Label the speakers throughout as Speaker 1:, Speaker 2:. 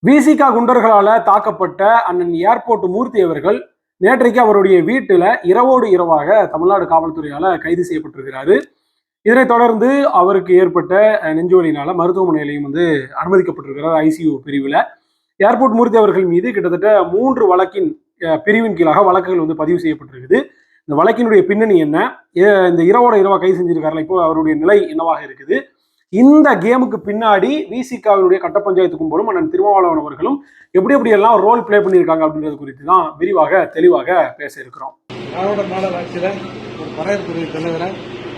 Speaker 1: விசிகா குண்டர்களால தாக்கப்பட்ட அண்ணன் ஏர்போர்ட் மூர்த்தி அவர்கள் நேற்றைக்கு அவருடைய வீட்டுல இரவோடு இரவாக தமிழ்நாடு காவல்துறையால கைது செய்யப்பட்டிருக்கிறாரு. இதனைத் தொடர்ந்து அவருக்கு ஏற்பட்ட நெஞ்சுவலினால மருத்துவமனையிலையும் அனுமதிக்கப்பட்டிருக்கிறார் ஐசியு பிரிவுல. ஏர்போர்ட் மூர்த்தி அவர்கள் மீது கிட்டத்தட்ட 3 வழக்கின் பிரிவின் கீழாக வழக்குகள் பதிவு செய்யப்பட்டிருக்குது. இந்த வழக்கினுடைய பின்னணி என்ன, இந்த இரவோட இரவா கைது செஞ்சிருக்காருல, இப்போ அவருடைய நிலை என்னவாக இருக்குது, இந்த கேமுக்கு பின்னாடி விசிகாவினுடைய கட்ட பஞ்சாயத்து கும்பலும் அண்ணன் திருமாவளவன் அவர்களும் எப்படி எல்லாம் ரோல் பிளே பண்ணியிருக்காங்க அப்படின்றது குறித்து தான் விரிவாக தெளிவாக பேச இருக்கிறோம்.
Speaker 2: திராவிட மாடல் ஆட்சியில ஒரு பறையத்துறை தலைவரை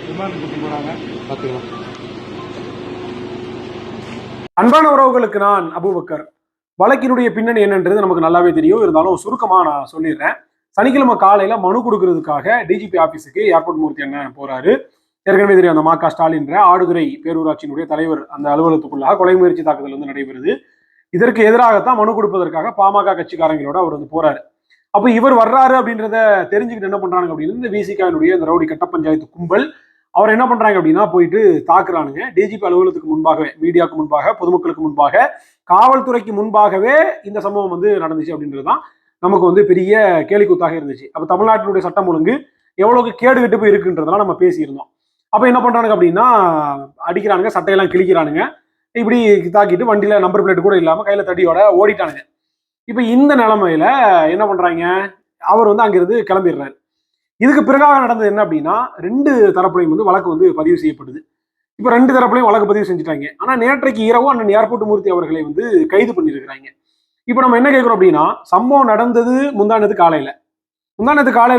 Speaker 2: விமானம் கூட்டி போனாங்க பார்த்துக்கலாம்.
Speaker 1: அன்பான உறவுகளுக்கு நான் அபூபக்கர். வழக்கினுடைய பின்னணி என்னன்றது நமக்கு நல்லாவே தெரியும், இருந்தாலும் சுருக்கமா நான் சொல்லிடுறேன். சனிக்கிழமை காலையில மனு கொடுக்கறதுக்காக டிஜிபி ஆபீஸுக்கு ஏர்போர்ட் மூர்த்தி அண்ணன் போறாரு. ஏற்கனவே தெரியும், அந்த மா.க. ஸ்டாலின் ஆடுதுறை பேரூராட்சியினுடைய தலைவர் அந்த அலுவலகத்துக்குள்ளாக கொலை முயற்சி தாக்குதல் நடைபெறுது. இதற்கு எதிராகத்தான் மனு கொடுப்பதற்காக பாமக கட்சிக்காரங்களோட அவர் போறாரு. அப்ப இவர் வர்றாரு அப்படின்றத தெரிஞ்சுக்கிட்டு என்ன பண்றாங்க அப்படின்னு இந்த விசிகாவினுடைய இந்த ரவுடி கட்ட பஞ்சாயத்து கும்பல் அவர் என்ன பண்றாங்க அப்படின்னா போயிட்டு தாக்குறானுங்க. டிஜிபி அலுவலகத்துக்கு முன்பாகவே, மீடியாவுக்கு முன்பாக, பொதுமக்களுக்கு முன்பாக, காவல்துறைக்கு முன்பாகவே இந்த சம்பவம் நடந்துச்சு அப்படின்றதுதான் நமக்கு பெரிய கேலிக்கூத்தாக இருந்துச்சு. அப்ப தமிழ்நாட்டினுடைய சட்டம் ஒழுங்கு எவ்வளவுக்கு கேடு கெட்டு போய் இருக்குன்றதெல்லாம் நம்ம பேசியிருந்தோம். அப்ப என்ன பண்றானுங்க அப்படின்னா அடிக்கிறானுங்க, சட்டையெல்லாம் கிழிக்கிறானுங்க, இப்படி தாக்கிட்டு வண்டியில நம்பர் பிளேட் கூட இல்லாம கையில தடியோட ஓடிட்டானுங்க. இப்ப இந்த நிலைமையில என்ன பண்றாங்க, அவர் அங்கிருந்து கிளம்பிடுறாரு. இதுக்கு பிறகாக நடந்தது என்ன அப்படின்னா 2 தரப்புலையும் வழக்கு பதிவு செய்யப்படுது. இப்ப 2 தரப்புலையும் வழக்கு பதிவு செஞ்சுட்டாங்க. ஆனா நேற்றைக்கு இரவு அண்ணன் ஏர்போர்ட் மூர்த்தி அவர்களை கைது பண்ணியிருக்கிறாங்க. இப்ப நம்ம என்ன கேட்கிறோம் அப்படின்னா, சம்பவம் நடந்தது முந்தானது காலையில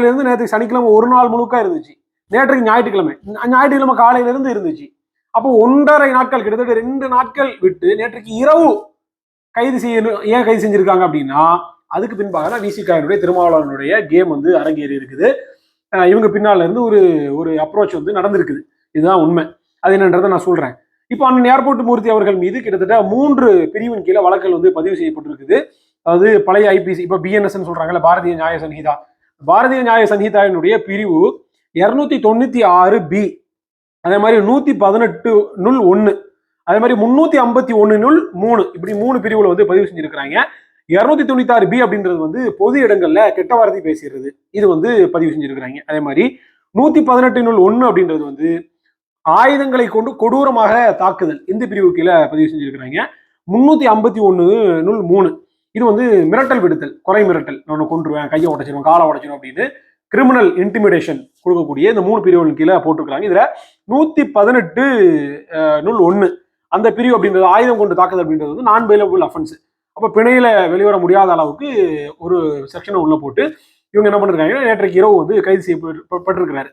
Speaker 1: இருந்து நேற்று சனிக்கிழமை ஒரு நாள் முழுக்க இருந்துச்சு. நேற்றைக்கு ஞாயிற்றுக்கிழமை காலையில இருந்து இருந்துச்சு. அப்போ 1.5 நாட்கள், கிட்டத்தட்ட 2 நாட்கள் விட்டு நேற்றைக்கு இரவு கைது செய்யணும். ஏன் கைது செஞ்சிருக்காங்க அப்படின்னா, அதுக்கு பின்பாக தான் விசிகாவினுடைய திருமாவளவனுடைய கேம் அரங்கேறி இருக்குது. இவங்க பின்னால இருந்து ஒரு அப்ரோச் நடந்திருக்குது. இதுதான் உண்மை. அது என்னன்றதை நான் சொல்றேன். இப்போ அண்ணன் ஏர்போர்ட் மூர்த்தி அவர்கள் மீது கிட்டத்தட்ட 3 பிரிவின் கீழே வழக்குகள் பதிவு செய்யப்பட்டிருக்குது. அதாவது பழைய ஐபிசி, இப்போ பிஎன்எஸ் சொல்றாங்கல்ல, பாரதிய நியாய சன்ஹிதா, பாரதிய நியாய சன்ஹிதாவினுடைய பிரிவு 296B, அதே மாதிரி 118(1), அதே மாதிரி 351(3), இப்படி 3 பிரிவுல பதிவு செஞ்சிருக்கிறாங்க. 296B அப்படின்றது பொது இடங்கள்ல கெட்ட வார்த்தை பேசுறது, இது பதிவு செஞ்சிருக்கிறாங்க. அதே மாதிரி 118(1) அப்படின்றது ஆயுதங்களை கொண்டு கொடூரமாக தாக்குதல், இந்த பிரிவு கீழே பதிவு செஞ்சிருக்கிறாங்க. 351(3) இது மிரட்டல் விடுத்தல், கொலை மிரட்டல், நான் கொன்றுவேன், கையை உடைச்சிருவேன், காலை உடைச்சிடும் அப்படின்னு கிரிமினல் இன்டிமிடேஷன் கொடுக்கக்கூடிய இந்த 3 பிரிவுகள் கீழே போட்டுருக்காங்க. இதுல 118(1) அந்த பிரிவு அப்படின்றது ஆயுதம் கொண்டு தாக்குதல் அப்படின்றது நான் பெயிலபிள் அஃபென்ஸ். அப்ப பிணையில வெளிவர முடியாத அளவுக்கு ஒரு செக்ஷனை உள்ள போட்டு இவங்க என்ன பண்ணிருக்காங்க, நேற்றைக்கு இரவு கைது செய்யப்பட்டிருக்கிறாரு.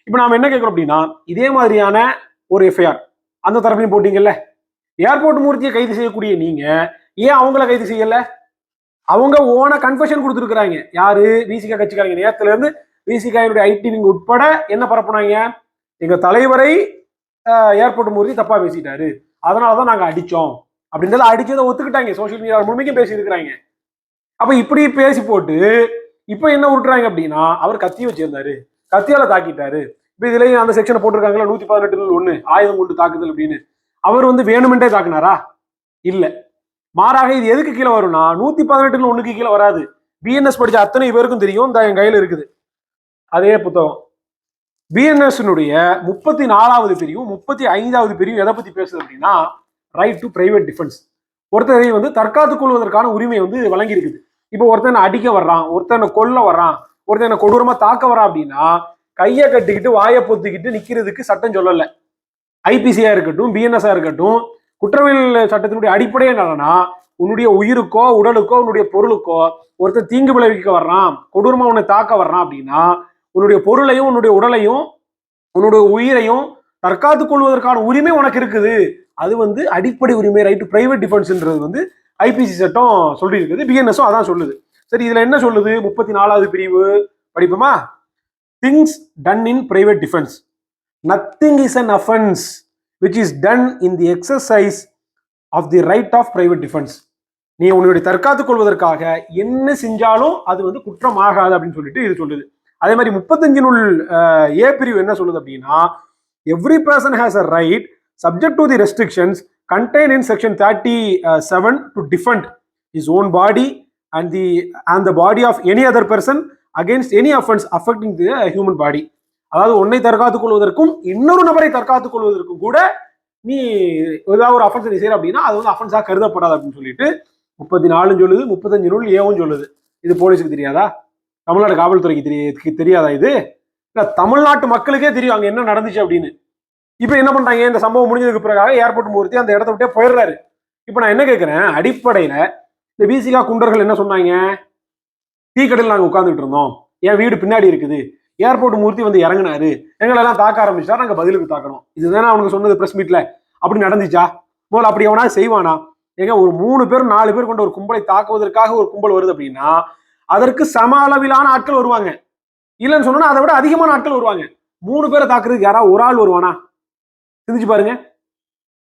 Speaker 1: இப்ப நாம என்ன கேட்கிறோம் அப்படின்னா, இதே மாதிரியான ஒரு எஃப்ஐஆர் அந்த தரப்புலையும் போட்டீங்கல்ல, ஏர்போர்ட் மூர்த்தியை கைது செய்யக்கூடிய நீங்க ஏன் அவங்கள கைது செய்யல? அவங்க ஓன கன்ஃபெஷன் கொடுத்துருக்காங்க. யாரு? விசிகா கட்சிக்காரங்க. நேரத்துல இருந்து விசிகாவுடைய ஐடி விங் உட்பட என்ன பரப்புனாங்க, எங்க தலைவரை ஏர்போர்ட் மூர்த்தி தப்பா பேசிட்டாரு, அதனாலதான் நாங்க அடிச்சோம் அப்படின்றத அடிச்சதை ஒத்துக்கிட்டாங்க. சோசியல் மீடியா முழுமைக்கும் பேசி இருக்கிறாங்க. அப்ப இப்படி பேசி போட்டு இப்ப என்ன விட்டுறாங்க அப்படின்னா, அவர் கத்தி வச்சிருந்தாரு, கத்தியால தாக்கிட்டாரு. இப்ப இதுலயும் அந்த செக்ஷனை போட்டிருக்காங்களா, 118(1) ஆயுதம் கொண்டு தாக்குதல் அப்படின்னு. அவர் வேணுமென்றே தாக்குனாரா? இல்ல. மாறாக இது எதுக்கு கீழே வரும்னா 118(1)க்கு கீழே வராது. பிஎன்எஸ் படிச்ச அத்தனை பேருக்கும் தெரியும், இந்த என் கையில இருக்குது அதே புத்தகம். பிஎன்எஸ் 34வது பிரிவும் 35வது பிரிவும் எதை பத்தி பேசுது அப்படின்னா, ரைட் டு பிரைவேட் டிஃபென்ஸ். ஒருத்தரை தற்காத்துக் கொள்வதற்கான உரிமை வழங்கி இருக்குது. இப்போ ஒருத்தன் அடிக்க வர்றான், ஒருத்தனை கொல்ல வர்றான், ஒருத்தனை கொடூரமா தாக்க வரான் அப்படின்னா கையை கட்டிக்கிட்டு வாயை பொத்திக்கிட்டு நிக்கிறதுக்கு சட்டம் சொல்லல. ஐபிசியா இருக்கட்டும், பிஎன்எஸ்ஆ இருக்கட்டும், குற்றவியல் சட்டத்தினுடைய அடிப்படை என்னன்னா, உன்னுடைய உயிருக்கோ உடலுக்கோ உன்னுடைய பொருளுக்கோ ஒருத்தர் தீங்கு விளைவிக்க வர்றான், கொடூரமா உன்னை தாக்க வர்றான் அப்படின்னா உன்னுடைய பொருளையும் உன்னுடைய உடலையும் உன்னுடைய உயிரையும் தற்காத்துக் கொள்வதற்கான உரிமை உனக்கு இருக்குது. அது அடிப்படை உரிமை, ரைட் டு பிரைவேட் டிஃபென்ஸ்ன்றது ஐபிசி சட்டம் சொல்லி இருக்குது. பிஎன்எஸும் அதான் சொல்லுது. சரி, இதுல என்ன சொல்லுது? 34வது பிரிவு படிப்போமா? Things done in private defence, nothing is an offense which is done in the exercise of the right of private defense. நீ உன்னுடைய தற்காத்துக் கொள்வதற்காக என்ன செஞ்சாலும் அது குற்றம் ஆகாது அப்படின்னு சொல்லிட்டு இது சொல்லுது. அதே மாதிரி 35(A) பிரிவு என்ன சொல்லுது அப்படின்னா, every person has a right subject to the restrictions contained in section 37 to defend his own body and the body of any other person against any offense affecting the human body. அதாவது உன்னை தற்காத்துக் கொள்வதற்கும் இன்னொரு நபரை தற்காத்துக் கொள்வதற்கும் கூட நீ ஏதாவது ஒரு அஃபென்ஸ் நீ செய்யற அப்படின்னா அது வந்து அஃபென்ஸா கருதப்படாது அப்படின்னு சொல்லிட்டு 34 சொல்லுது, 35 நூல் ஏவும் சொல்லுது. இது போலீஸுக்கு தெரியாதா? தமிழ்நாடு காவல்துறைக்கு தெரியாதா? இது இல்ல தமிழ்நாட்டு மக்களுக்கே தெரியும் அங்க என்ன நடந்துச்சு அப்படின்னு. இப்ப என்ன பண்றாங்க, இந்த சம்பவம் முடிஞ்சதுக்கு பிறகு ஏர்போர்ட் மூர்த்தி அந்த இடத்த விட்டே போயிடுறாரு. இப்ப நான் என்ன கேட்கிறேன், அடிப்படையில இந்த விசிகா குண்டர்கள் என்ன சொன்னாங்க, டீ கடையில் நாங்க உட்கார்ந்துட்டு இருந்தோம், என் வீடு பின்னாடி இருக்குது, ஏர்போர்ட் மூர்த்தி வந்து இறங்கினாரு, எங்களெல்லாம் தாக்க ஆரம்பிச்சா நாங்க பதிலுக்கு தாக்கணும், இதுதானே அவங்க சொன்னது பிரஸ் மீட்ல. அப்படி நடந்துச்சா? முதல்ல அப்படி எவனா செய்வானா? ஏங்க ஒரு 3 பேர் 4 பேர் கொண்ட ஒரு கும்பலை தாக்குவதற்காக ஒரு கும்பல் வருது அப்படின்னா அதற்கு சம அளவிலான ஆட்கள் வருவாங்க. இல்லைன்னு சொன்னா அதை விட அதிகமான ஆட்கள் வருவாங்க. 3 பேரை தாக்குறதுக்கு யாராவது ஒரு ஆள் வருவானா? சிந்திச்சு பாருங்க.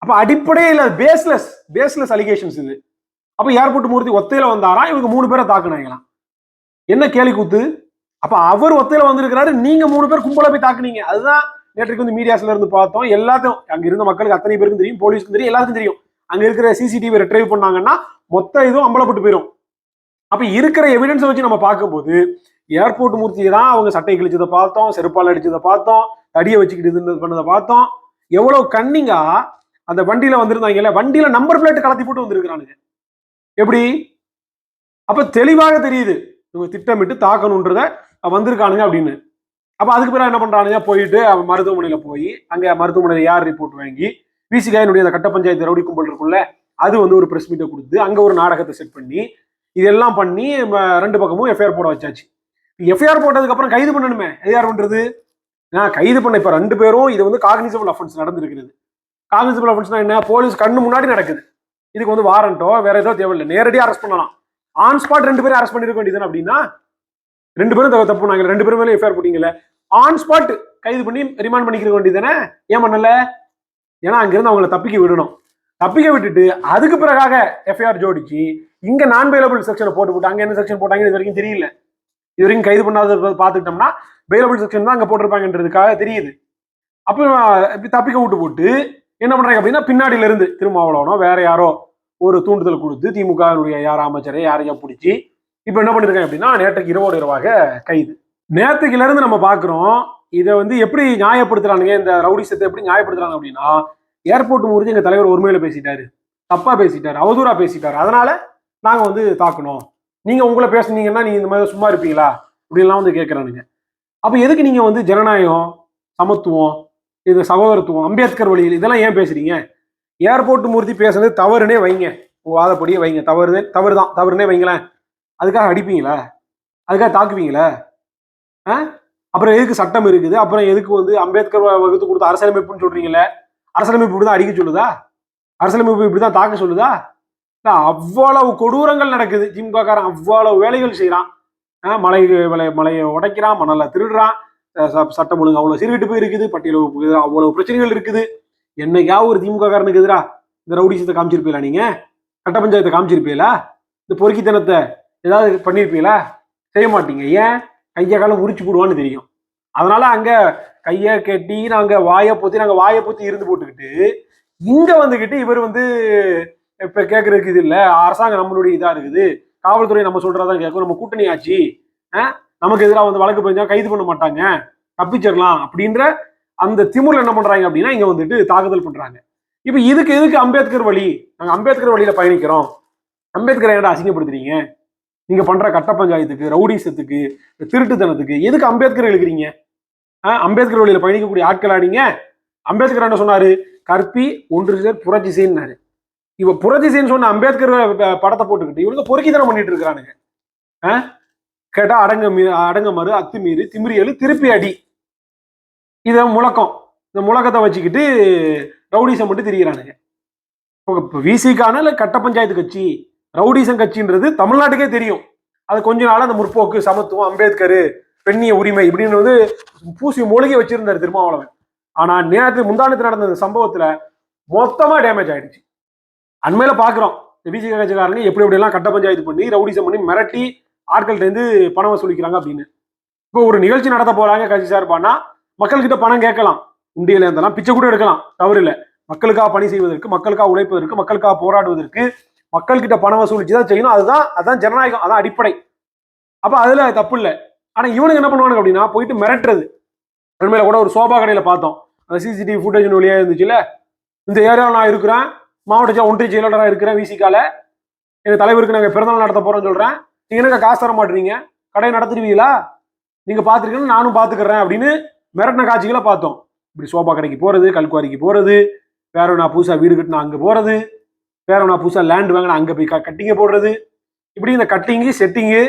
Speaker 1: அப்ப அடிப்படையில் பேஸ்லெஸ் அலிகேஷன்ஸ் இது. அப்ப ஏர்போர்ட் மூர்த்தி ஒத்தையில வந்தாரா, இவங்க 3 பேரை தாக்குனாங்களாம். என்ன கேலி கூத்து? அப்ப அவர் ஒத்தையில வந்திருக்கிறாரு, நீங்க 3 பேர் கும்பல போய் தாக்குனீங்க. அதுதான் நேற்றுக்கு வந்து மீடியாஸ்ல இருந்து பார்த்தோம். எல்லாத்தையும் அங்க இருந்த மக்களுக்கு அத்தனை பேருக்கும் தெரியும், போலீஸ்க்கும் தெரியும், எல்லாருக்கும் தெரியும். அங்க இருக்கிற சிசிடிவி ரெட்ரைவ் பண்ணாங்கன்னா மொத்த இதுவும் அம்பலப்பட்டு போயிடும். அப்ப இருக்கிற எவிடன்ஸ் வச்சு நம்ம பார்க்கும்போது ஏர்போர்ட் மூர்த்தியை தான் அவங்க சட்டை கிழிச்சதை பார்த்தோம், செருப்பால் அடிச்சதை பார்த்தோம், தடியை வச்சுக்கிட்டு இது பண்ணதை பார்த்தோம். எவ்வளவு கண்ணிங்கா அந்த வண்டியில வந்திருந்தாங்கல்ல, வண்டியில நம்பர் பிளேட் கலத்தி போட்டு வந்திருக்கிறானுங்க. எப்படி? அப்ப தெளிவாக தெரியுது இவங்க திட்டமிட்டு தாக்கணுன்றத வந்திருக்கானுங்க அப்படின்னு. அப்ப அதுக்கு பிறகு என்ன பண்றானுங்க, போயிட்டு மருத்துவமனையில போய் அங்க மருத்துவமனையில யார் ரிப்போர்ட் வாங்கி விசிகாயினுடைய அந்த கட்ட பஞ்சாயத்து ரவுடி கும்பல் இருக்குல்ல, அது வந்து ஒரு பிரஸ் மீட்டை கொடுத்து அங்க ஒரு நாடகத்தை செட் பண்ணி இதெல்லாம் பண்ணி 2 பக்கமும் எஃப்ஐஆர் போட வச்சாச்சு. எஃப்ஐஆர் போட்டதுக்கு அப்புறம் கைது பண்ணணுமே, அது யார் பண்றது? கைது பண்ண இப்ப 2 பேரும் இது வந்து காக்னிசபிள் அஃபென்ஸ் நடந்திருக்கிறது. காக்னிசபிள் அஃபென்ஸ்னா என்ன? போலீஸ் கண்ணு முன்னாடி நடக்குது. இதுக்கு வந்து வாரண்டோ வேற ஏதோ தேவையில்லை, நேரடியாக அரெஸ்ட் பண்ணலாம். ஆன் ஸ்பாட் 2 பேரும் அரெஸ்ட் பண்ணிருக்க வேண்டியது அப்படின்னா, 2 பேரும் தப்பு பண்ணாங்க, 2 பேரும் மேலே எஃப்ஐஆர் போட்டீங்கல்ல, ஆன் ஸ்பாட் கைது பண்ணி ரிமாண்ட் பண்ணிக்க வேண்டியதுதானே? ஏன் பண்ணல? ஏன்னா அங்கிருந்து அவங்களை தப்பிக்க விடணும். தப்பிக்க விட்டுட்டு அதுக்கு பிறகாக எஃப்ஐஆர் ஜோடிச்சு இங்க நான் பெயிலபிள் செக்ஷனை போட்டு அங்க என்ன செக்ஷன் போட்டாங்க இது வரைக்கும் தெரியல. இது வரைக்கும் கைது பண்ணாத பார்த்துக்கிட்டோம்னா பெயிலபிள் செக்ஷன் தான் அங்க போட்டிருப்பாங்கன்றதுக்காக தெரியுது. அப்போ தப்பிக்க விட்டு போட்டு என்ன பண்றாங்க அப்படின்னா, பின்னாடியில இருந்து திருமாவளவனோ வேற யாரோ ஒரு தூண்டுதல் கொடுத்து திமுக யார் அமைச்சரை யாரையா பிடிச்சி இப்ப என்ன பண்ணிருக்காங்க அப்படின்னா, நேற்றுக்கு இரவாக கைது. நேற்றுக்குல இருந்து நம்ம பாக்குறோம் இதை வந்து எப்படி நியாயப்படுத்துறானுங்க, இந்த ரவுடிசத்தை எப்படி நியாயப்படுத்துறாங்க அப்படின்னா, ஏர்போர்ட் மூர்த்தி எங்க தலைவர் ஒருமையில பேசிட்டாரு, தப்பா பேசிட்டாரு, அவதூறா பேசிட்டாரு, அதனால நாங்க வந்து தாக்கணும், நீங்க உங்களை பேசுனீங்கன்னா நீங்க இந்த மாதிரி சும்மா இருப்பீங்களா அப்படின்லாம் வந்து கேட்கறானுங்க. அப்ப எதுக்கு நீங்க வந்து ஜனநாயகம், சமத்துவம், இது சகோதரத்துவம், அம்பேத்கர் வழியில் இதெல்லாம் ஏன் பேசுறீங்க? ஏர்போர்ட் மூர்த்தி பேசுறது தவறுனே வைங்க, வாதப்படியே வைங்க, தவறுனே வைங்களேன். அதுக்காக அடிப்பீங்களா? அதுக்காக தாக்குவீங்களா? அப்புறம் எதுக்கு சட்டம் இருக்குது? அப்புறம் எதுக்கு வந்து அம்பேத்கர் வகுத்து கொடுத்த அரசியலமைப்புன்னு சொல்றீங்கல்ல, அரசியலமைப்பு இப்படிதான் அடிக்க சொல்லுதா? அரசியலமைப்பு இப்படிதான் தாக்க சொல்லுதா? அவ்வளவு கொடூரங்கள் நடக்குது. திமுக காரன் அவ்வளவு வேலைகள் செய்யறான். மலையை உடைக்கிறான், மணலை திருடுறான், சட்டம் ஒழுங்கு அவ்வளவு சீர்கிட்டு போய் இருக்குது, பட்டியல் அவ்வளவு பிரச்சனைகள் இருக்குது. என்னைக்காவது ஒரு திமுக காரனுக்கு எதிராக இந்த ரவுடிசத்தை காமிச்சிருப்பீங்களா? நீங்க கட்ட பஞ்சாயத்தை காமிச்சிருப்பீங்களா? இந்த பொறுக்கித்தனத்தை ஏதாவது பண்ணிருப்பீங்களா? செய்ய மாட்டீங்க. ஏன்? கையை காலம் உரிச்சு போடுவான்னு தெரியும். அதனால அங்க கையை கட்டி நாங்க வாயை பொத்தி இருந்து போட்டுக்கிட்டு இங்க வந்துகிட்டு இவர் வந்து இப்ப கேட்கறதுக்கு இது இல்ல, அரசாங்கம் நம்மளுடைய இதா இருக்குது, காவல்துறை நம்ம சொல்றதான் கேட்கும், நம்ம கூட்டணி ஆச்சு, நமக்கு எதிராக வந்து வழக்கு பதிஞ்சா கைது பண்ண மாட்டாங்க, தப்பிச்சிடலாம் அப்படின்ற அந்த திமுர்ல என்ன பண்றாங்க அப்படின்னா இங்க வந்துட்டு தாக்குதல் பண்றாங்க. இப்ப இதுக்கு எதுக்கு அம்பேத்கர் வழி? நாங்க அம்பேத்கர் வழியில பயணிக்கிறோம், அம்பேத்கரை ஏன்டா அசிங்கப்படுத்துறீங்க? நீங்க பண்ற கட்ட பஞ்சாயத்துக்கு, ரவுடிசத்துக்கு, திருட்டுத்தனத்துக்கு எதுக்கு அம்பேத்கர் எழுக்கிறீங்க? அம்பேத்கர் வழியில பயணிக்கக்கூடிய ஆட்களா நீங்க? அம்பேத்கர் என்ன சொன்னாரு? கற்பி ஒன்று சேர் புரட்சி செய்யினாரு. இவ புரட்சி செய்யன்னு சொன்ன அம்பேத்கர் படத்தை போட்டுக்கிட்டு இவங்க பொறுக்கித்தனம் பண்ணிட்டு இருக்கிறானுங்க. கேட்டா அடங்க மறு, அத்துமீறி, திமிரியலு, திருப்பி அடி, இத முழக்கம். இந்த முழக்கத்தை வச்சுக்கிட்டு ரவுடிசம் மட்டும் திரிகிறானுங்க. விசிகான இல்ல கட்ட பஞ்சாயத்து கட்சி, ரவுடிசம் கட்சின்றது தமிழ்நாட்டுக்கே தெரியும். அது கொஞ்ச நாள் அந்த முற்போக்கு, சமத்துவம், அம்பேத்கர், பெண்ணிய உரிமை இப்படின்னு வந்து பூசி மூழ்கி வச்சிருந்தாரு திருமாவளவன். ஆனா நேற்று முந்தானத்து நடந்த சம்பவத்துல மொத்தமா டேமேஜ் ஆயிடுச்சு. அண்மையில பாக்குறோம் விசிக கட்சிக்காரங்க எப்படி எல்லாம் கட்ட பஞ்சாயத்து பண்ணி ரவுடிசம் பண்ணி மிரட்டி ஆட்கள்கிட்ட இருந்து பணம் வசூலிக்கிறாங்க அப்படின்னு. இப்போ ஒரு நிகழ்ச்சி நடத்த போறாங்க கட்சி சார்பானா மக்கள்கிட்ட பணம் கேட்கலாம், உண்டியில இருந்தெல்லாம் பிச்சை கூட எடுக்கலாம், தவறு இல்லை. மக்களுக்காக பணி செய்வதற்கு, மக்களுக்காக உழைப்பதற்கு, மக்களுக்காக போராடுவதற்கு மக்கள் கிட்ட பணம் வசூலிச்சு தான் செய்யணும். அதுதான் ஜனநாயகம், அதான் அடிப்படை. அப்ப அதுல தப்பு இல்லை. ஆனா இவனுக்கு என்ன பண்ணுவானுங்க அப்படின்னா போயிட்டு மிரட்டுறது. உண்மையில கூட ஒரு சோபா கடையில பார்த்தோம், அந்த சிசிடிவி ஃபுட்டேஜ் வழியா இருந்துச்சுல்ல, இந்த ஏரியாவில் நான் இருக்கிறேன், மாவட்ட ஒன்றிய செயலாளராக இருக்கிறேன், விசிகால எங்க தலைவருக்கு நாங்க பிறந்தநாள் நடத்த போறோம்னு சொல்றேன், நீங்க எனக்கு காசு தர மாட்டீங்க, கடையை நடத்துருவீங்களா, நீங்க பாத்துருக்கீங்கன்னு நானும் பாத்துக்கிறேன் அப்படின்னு மிரட்டின காட்சிகளை பார்த்தோம். இப்படி சோபா கடைக்கு போறது, கல்குவாரிக்கு போறது, வேற நான் புதுசா வீடு கட்டினா அங்க போறது, வேற நான் புதுசா லேண்ட் வாங்கினா அங்க போய் கட்டிங்க போடுறது, இப்படி இந்த கட்டிங்கு செட்டிங்கு,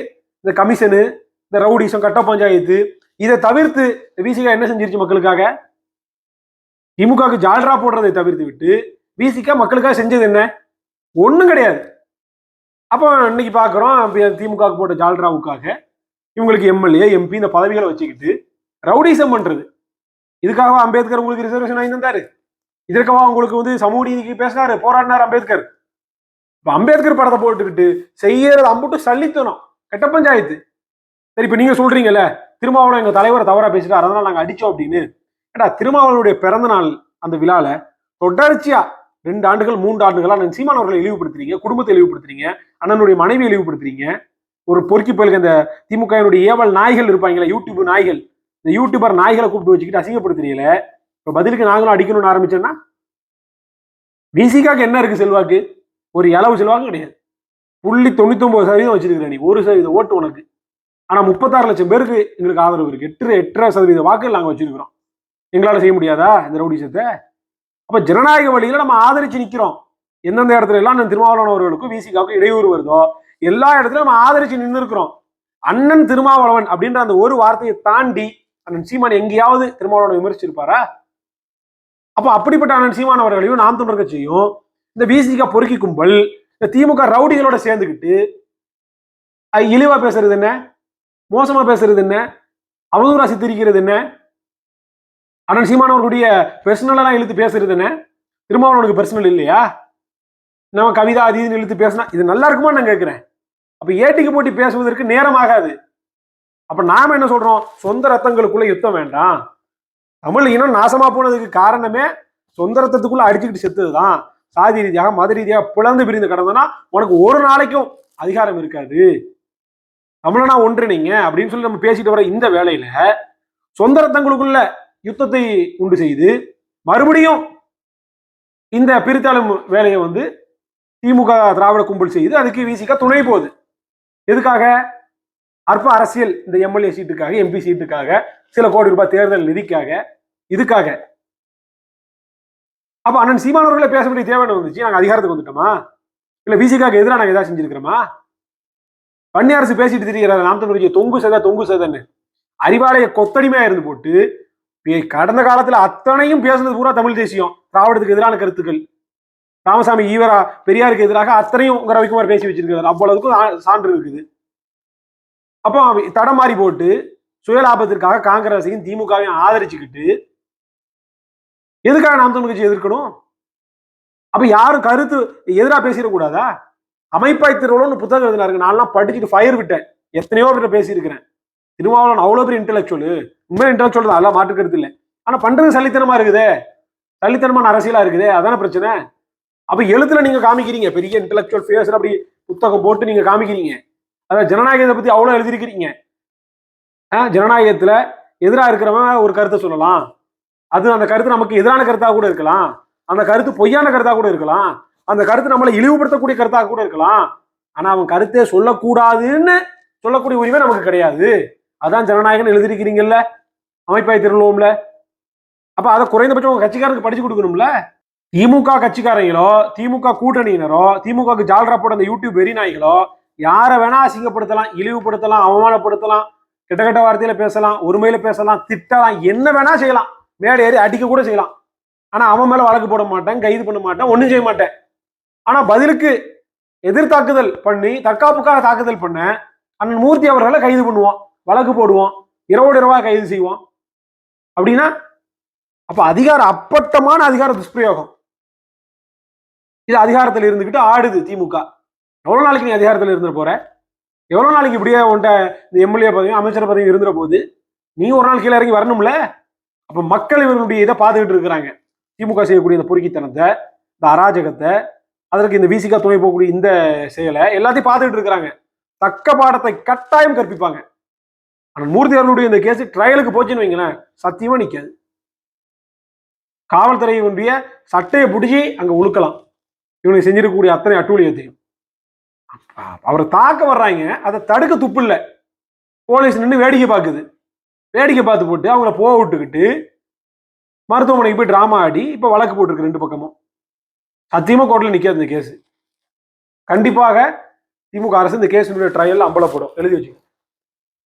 Speaker 1: இந்த கமிஷனு, இந்த ரவுடிசம், கட்ட பஞ்சாயத்து, இதை தவிர்த்து விசிகா என்ன செஞ்சிருச்சு மக்களுக்காக? திமுகவுக்கு ஜால்ரா போடுறதை தவிர்த்து விட்டு விசிகா மக்களுக்காக செஞ்சது என்ன? ஒண்ணும் கிடையாது. அப்போ இன்னைக்கு பாக்குறோம் திமுக போட்ட ஜால்ராவுக்காக இவங்களுக்கு எம்எல்ஏ எம்பி இந்த பதவிகளை வச்சுக்கிட்டு ரவுடிசம் பண்றது. இதுக்காக அம்பேத்கர் உங்களுக்கு ரிசர்வேஷன் வாங்கி தந்தாரு, இதற்காக உங்களுக்கு வந்து சமூக நீதிக்கு பேசினாரு, போராடினார் அம்பேத்கர். இப்ப அம்பேத்கர் படத்தை போட்டுக்கிட்டு செய்யறது அம்புட்டு சல்லித்தனம், கட்ட பஞ்சாயத்து. சரி, இப்ப நீங்க சொல்றீங்கல்ல திருமாவளவன் எங்க தலைவரை தவறா பேசிட்டார், அதனால நாங்க அடிச்சோம் அப்படின்னு. ஏடா, திருமாவளவனுடைய பிறந்த நாள் அந்த விழால தொடர்ச்சியா 2 ஆண்டுகள் 3 ஆண்டுகளா அண்ணன் சீமான் அவர்களை இழிவுபடுத்துறீங்க, குடும்பத்தை இழிவுபடுத்துறீங்க, அண்ணனுடைய மனைவியை இழிவுபடுத்துறீங்க. ஒரு பொறுக்கி போயிருக்கு அந்த திமுகவினுடைய ஏவல் நாய்கள் இருப்பாங்களே, யூடியூப் நாய்கள், இந்த யூடியூபர் நாய்களை கூப்பிட்டு வச்சுக்கிட்டு அசிங்கப்படுத்துறீங்களே. இப்ப பதிலுக்கு நாங்களும் அடிக்கணும்னு ஆரம்பிச்சோம்னா விசிகாக்கு என்ன இருக்கு செல்வாக்கு? ஒரு இளவு செல்வாக்கு கிடையாது. 0.99% வச்சிருக்கிற நீ, 1% ஓட்டு உனக்கு. ஆனா 36 லட்சம் பேருக்கு எங்களுக்கு ஆதரவு இருக்கு, 8.5% வாக்குகள் நாங்க வச்சிருக்கிறோம். எங்களால செய்ய முடியாதா இந்த ரவுடிசத்தை? அப்ப ஜனநாயக வழியில நம்ம ஆதரிச்சு நிக்கிறோம். எந்தெந்த இடத்துல எல்லாம் அண்ணன் திருமாவளவன் அவர்களுக்கும் விசிகாவுக்கும் இடையூறு வருதோ எல்லா இடத்துலயும் நம்ம ஆதரிச்சு நின்று இருக்கிறோம். அண்ணன் திருமாவளவன் அப்படின்ற அந்த ஒரு வார்த்தையை தாண்டி அண்ணன் சீமான் எங்கேயாவது திருமாவளவனை விமர்சிச்சிருப்பாரா? அப்ப அப்படிப்பட்ட அண்ணன் சீமான் அவர்களையும் நாம் தமிழர் கட்சியும் இந்த விசிகா பொறுக்கி கும்பல் இந்த திமுக ரவுடிகளோட சேர்ந்துக்கிட்டு இழிவா பேசுறது என்ன, மோசமா பேசுறது என்ன, அவதூறா சித்தரிக்கிறது என்ன, அண்ணன் சீமான் அவர்களுடைய பெர்சனலெல்லாம் இழுத்து பேசுறது என்ன? திருமாவளவனுக்கு பெர்சனல் இல்லையா? நம்ம கவிதா அதீதுன்னு இழுத்து பேசினா இது நல்லா இருக்குமா நான் கேட்கிறேன். அப்ப ஏட்டிக்கு போட்டி பேசுவதற்கு நேரம் ஆகாது. அப்ப நாம என்ன சொல்றோம்? சொந்த ரத்தங்களுக்குள்ள யுத்தம் வேண்டாம். தமிழ் இனம் நாசமா போனதுக்கு காரணமே சொந்த ரத்தத்துக்குள்ள அடிச்சுக்கிட்டு செத்துதுதான். சாதி ரீதியாக மத ரீதியாக பிளந்து பிரிந்து கிடந்தனா உனக்கு ஒரு நாளைக்கும் அதிகாரம் இருக்காது. தமிழனா ஒன்றிணைங்க அப்படின்னு சொல்லி நம்ம பேசிட்டு வர இந்த வேலையில சொந்த ரத்தங்களுக்குள்ள யுத்தத்தை உண்டு செய்து மறுபடியும் இந்த பிரித்தாளும் வேலையை வந்து திமுக திராவிட கும்பல் செய்து அதுக்கு விசிகா துணை போகுது. எதுக்காக? அற்ப அரசியல், இந்த எம்எல்ஏ சீட்டுக்காக, எம்பி சீட்டுக்காக, சில கோடி ரூபாய் தேர்தல் நிதிக்காக, இதுக்காக. அப்ப அண்ணன் சீமான் அவர்களே பேச வேண்டிய தேவை வந்துச்சு. நாங்க அதிகாரத்துக்கு வந்துட்டோமா? இல்ல விசிகாக்கு எதிராக நாங்க ஏதாவது செஞ்சிருக்கிறோமா? வன்னியரசு பேசிட்டு தெரிகிறார் நாம் தமிழ் தொங்கு சதன்னு அறிவாலய கொத்தடிமையா இருந்து போட்டு கடந்த காலத்துல அத்தனையும் பேசுனது பூரா தமிழ் தேசியம், திராவிடத்துக்கு எதிரான கருத்துக்கள். ராமசாமி ஈவரா பெரியாருக்கு எதிராக அத்தனையும் ரவிக்குமார் பேசி வச்சிருக்கிறார். அவ்வளவுக்கும் சான்று இருக்குது. அப்போ தடம் மாறி போட்டு சுயலாபத்திற்காக காங்கிரஸையும் திமுகவையும் ஆதரிச்சுக்கிட்டு எதுக்காக நாம் தமிழ் கட்சி எதிர்க்கணும்? அப்ப யாரும் கருத்து எதிராக பேசிடக்கூடாதா? அமைப்பாய் திருவள்ளுவர்னு புத்தகம் எழுதினாருங்க, நான்லாம் படிச்சுட்டு ஃபயர் விட்டேன். எத்தனையோ பேர் பேசியிருக்கிறேன். திருமாவளவன் அவ்வளவு பெரிய இன்டெலெக்சுவல், உண்மையா இன்டெலெக்சுவல் தான், அதெல்லாம் மாற்று கருத்து இல்லை. ஆனா பண்றது சல்லித்தனமா இருக்குதே, சல்லித்தனமான அரசியலா இருக்குதே, அதான பிரச்சனை. அப்ப எழுத்துல நீங்க காமிக்கிறீங்க பெரிய இன்டெலெக்சுவல் ஃபேஸ், அப்படி புத்தகம் போட்டு நீங்க காமிக்கிறீங்க. அதாவது ஜனநாயகத்தை பத்தி அவ்வளவு எழுதிருக்கிறீங்க. ஜனநாயகத்துல எதிராக இருக்கிறவன் ஒரு கருத்தை சொல்லலாம், அது அந்த கருத்து நமக்கு எதிரான கருத்தாக கூட இருக்கலாம், அந்த கருத்து பொய்யான கருத்தாக கூட இருக்கலாம், அந்த கருத்து நம்மளை இழிவுபடுத்தக்கூடிய கருத்தாக கூட இருக்கலாம். ஆனா அவன் கருத்தே சொல்லக்கூடாதுன்னு சொல்லக்கூடிய உரிமை நமக்கு கிடையாது. அதான் ஜனநாயகம் எழுதிருக்கிறீங்கல்ல அமைப்பாய் திருவள்ளுவம்ல. அப்ப அதை குறைந்தபட்சம் உங்க கட்சிக்காரருக்கு படிச்சு கொடுக்கணும்ல. திமுக கட்சிக்காரங்களோ, திமுக கூட்டணியினரோ, திமுக ஜால்ரா போட அந்த யூடியூப் வெறி நாய்களோ யாரை வேணா அசிங்கப்படுத்தலாம், இழிவுபடுத்தலாம், அவமானப்படுத்தலாம், கிட்ட வார்த்தையில பேசலாம், ஒருமையில பேசலாம், திட்டலாம், என்ன வேணா செய்யலாம், மேடை ஏறி அடிக்க கூட செய்யலாம். ஆனா அவன் மேல வழக்கு போட மாட்டேன், கைது பண்ண மாட்டேன், ஒண்ணும் செய்ய மாட்டேன். ஆனா பதிலுக்கு எதிர்த்தாக்குதல் பண்ணி தற்காப்புக்காக தாக்குதல் பண்ண அண்ணன் மூர்த்தி அவர்களை கைது பண்ணுவோம், வழக்கு போடுவோம், இரவோடு இரவா கைது செய்வோம். அப்படின்னா அப்ப அப்பட்டமான அதிகார துஷ்பிரயோகம். இது அதிகாரத்தில் இருந்துகிட்டு ஆடுது திமுக. எவ்வளவு நாளைக்கு நீ அதிகாரத்தில் இருந்துட போற? எவ்வளவு நாளைக்கு இப்படியே உன்ட்ட இந்த எம்எல்ஏ பதவி, அமைச்சர் பதவி இருந்துற போது நீ ஒரு நாள் கீழே இறங்கி வரணும்ல. அப்ப மக்கள் இவர்களுடைய இதை பார்த்துக்கிட்டு இருக்கிறாங்க. திமுக செய்யக்கூடிய இந்த பொறுக்கித்தனத்தை, இந்த அராஜகத்தை, அதற்கு இந்த விசிகா துணை போகக்கூடிய இந்த செயலை எல்லாத்தையும் பார்த்துட்டு இருக்கிறாங்க. தக்க பாடத்தை கட்டாயம் கற்பிப்பாங்க. ஆனால் மூர்த்தி அவர்களுடைய இந்த கேஸ் ட்ரையலுக்கு போச்சுன்னு வைங்களேன், சத்தியமா நிற்காது. காவல்துறையினுடைய சட்டையை பிடிச்சி அங்க உழுக்கலாம். இவனுக்கு செஞ்சிருக்கக்கூடிய அத்தனை அட்டூழியத்தையும். அவரை தாக்க வர்றாங்க, அதை தடுக்க துப்பு இல்லை. போலீஸ் நின்று வேடிக்கை பார்க்குது. வேடிக்கை பார்த்து போட்டு அவங்கள போக விட்டுக்கிட்டு மருத்துவமனைக்கு போய் டிராமா ஆடி இப்ப வழக்கு போட்டிருக்கு 2 பக்கமும். சத்தியமா கோர்ட்ல நிக்காது இந்த கேஸ். கண்டிப்பாக திமுக அரசு இந்த கேஸினுடைய ட்ரையல் அம்பலப்படும். எழுதி வச்சுக்கோங்க.